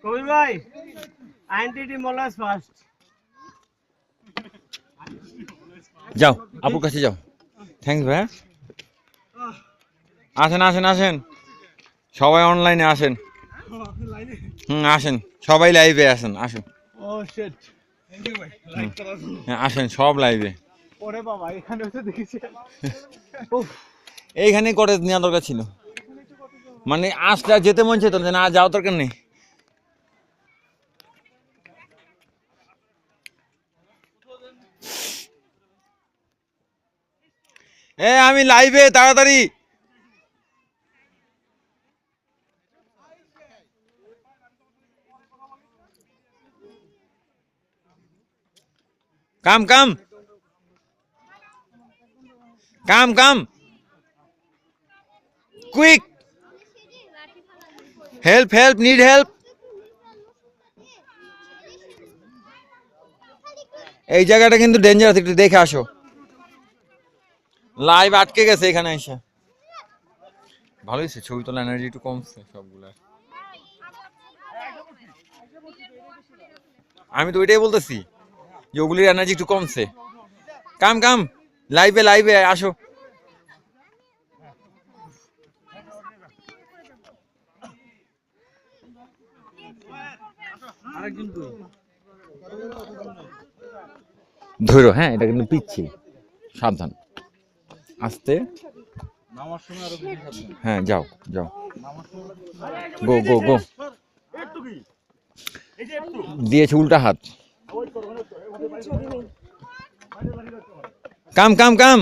কবির ভাই INTT মোলাস first যাও আপুর কাছে যাও। থ্যাংকস ভাই। আসেন আসেন আসেন, সবাই অনলাইনে আসেন। আসেন সবাই লাইভে আসেন, আসেন। ও শিট, থ্যাংক ইউ ভাই, লাইক করার জন্য। আসেন সব লাইভে। ওরে বাবা, এখানে তো দেখেছি এইখানে করে নেওয়া দরকার ছিল, মানে আসলে আর যেতে মন চেত না, যাওয়ার দরকার নেই। আমি লাইভে, তাড়াতাড়ি। Come come come come, quick, help help, need help. এই জায়গাটা কিন্তু ডেঞ্জারাস, একটু দেখে আসো। লাইভ আটকে গেছে এখানে এসে। ভালো হয়েছে, ছবি তোলা এনার্জি একটু কমছে সবগুলা। আমি তো ওইটাই বলতেছি যে ওগুলির এনার্জি একটু কমছে। কাম কাম, লাইভে লাইভে আসো। ধরো, হ্যাঁ এটা কিন্তু পিচ্ছিল, সাবধান, আস্তে। হ্যাঁ যাও যাও, গো গো গো। দিয়েছে উল্টা হাত। কাম কাম কাম।